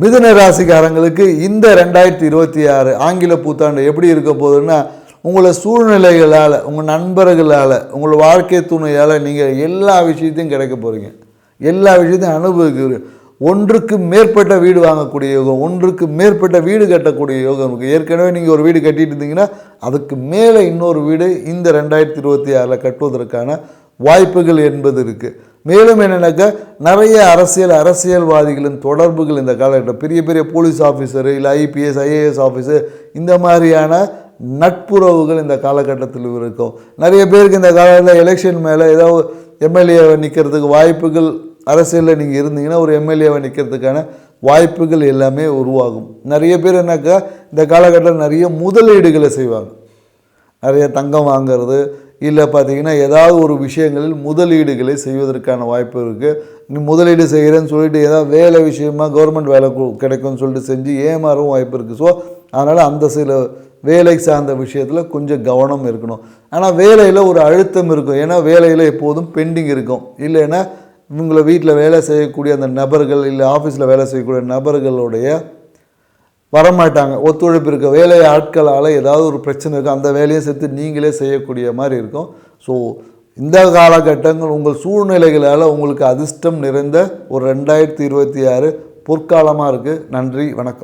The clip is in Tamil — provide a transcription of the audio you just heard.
மிதுன ராசிக்காரங்களுக்கு இந்த 2026 ஆங்கில புத்தாண்டு எப்படி இருக்க போகுதுன்னா, உங்களை சூழ்நிலைகளால், உங்கள் நண்பர்களால், உங்கள் வாழ்க்கை துணையால் நீங்கள் எல்லா விஷயத்தையும் கிடைக்க போகிறீங்க. எல்லா விஷயத்தையும் அனுபவிக்கிறீங்க. ஒன்றுக்கு மேற்பட்ட வீடு வாங்கக்கூடிய யோகம், ஒன்றுக்கு மேற்பட்ட வீடு கட்டக்கூடிய யோகம் இருக்குது. ஏற்கனவே நீங்கள் ஒரு வீடு கட்டிட்டு இருந்தீங்கன்னா அதுக்கு மேலே இன்னொரு வீடு இந்த 2026 கட்டுவதற்கான வாய்ப்புகள் என்பது இருக்குது. மேலும் என்னென்னாக்கா, நிறைய அரசியல்வாதிகளின் தொடர்புகள் இந்த காலகட்டம், பெரிய பெரிய போலீஸ் ஆஃபீஸரு இல்லை ஐபிஎஸ் ஐஏஎஸ் ஆஃபீஸர், இந்த மாதிரியான நட்புறவுகள் இந்த காலகட்டத்தில் இருக்கும். நிறைய பேருக்கு இந்த காலத்தில் எலெக்ஷன் மேலே ஏதாவது எம்எல்ஏவை நிற்கிறதுக்கு வாய்ப்புகள், அரசியலில் நீங்கள் இருந்தீங்கன்னா ஒரு எம்எல்ஏவை நிற்கிறதுக்கான வாய்ப்புகள் எல்லாமே உருவாகும். நிறைய பேர் என்னக்கா இந்த காலகட்டத்தில் நிறைய முதலீடுகளை செய்வாங்க. நிறைய தங்கம் வாங்கிறது இல்லை பார்த்திங்கன்னா ஏதாவது ஒரு விஷயங்களில் முதலீடுகளை செய்வதற்கான வாய்ப்பு இருக்குது. நீ முதலீடு செய்கிறேன்னு சொல்லிட்டு ஏதாவது வேலை விஷயமா கவர்மெண்ட் வேலை கிடைக்கும்னு சொல்லிட்டு செஞ்சு ஏமாறவும் வாய்ப்பு இருக்குது. ஸோ அதனால் அந்த சில வேலை சார்ந்த விஷயத்தில் கொஞ்சம் கவனம் இருக்கணும். ஆனால் வேலையில் ஒரு அழுத்தம் இருக்கும். ஏன்னா வேலையில் எப்போதும் பெண்டிங் இருக்கும். இல்லைன்னா இவங்களை வீட்டில் வேலை செய்யக்கூடிய அந்த நபர்கள் இல்லை ஆஃபீஸில் வேலை செய்யக்கூடிய நபர்களுடைய வரமாட்டாங்க, ஒத்துழைப்பு இருக்க வேலை ஆட்களால் ஏதாவது ஒரு பிரச்சனை இருக்கும். அந்த வேலையை சேர்த்து நீங்களே செய்யக்கூடிய மாதிரி இருக்கும். ஸோ இந்த காலகட்டங்கள் உங்கள் சூழ்நிலைகளால் உங்களுக்கு அதிர்ஷ்டம் நிறைந்த ஒரு 2026 பொற்காலமாக இருக்குது. நன்றி, வணக்கம்.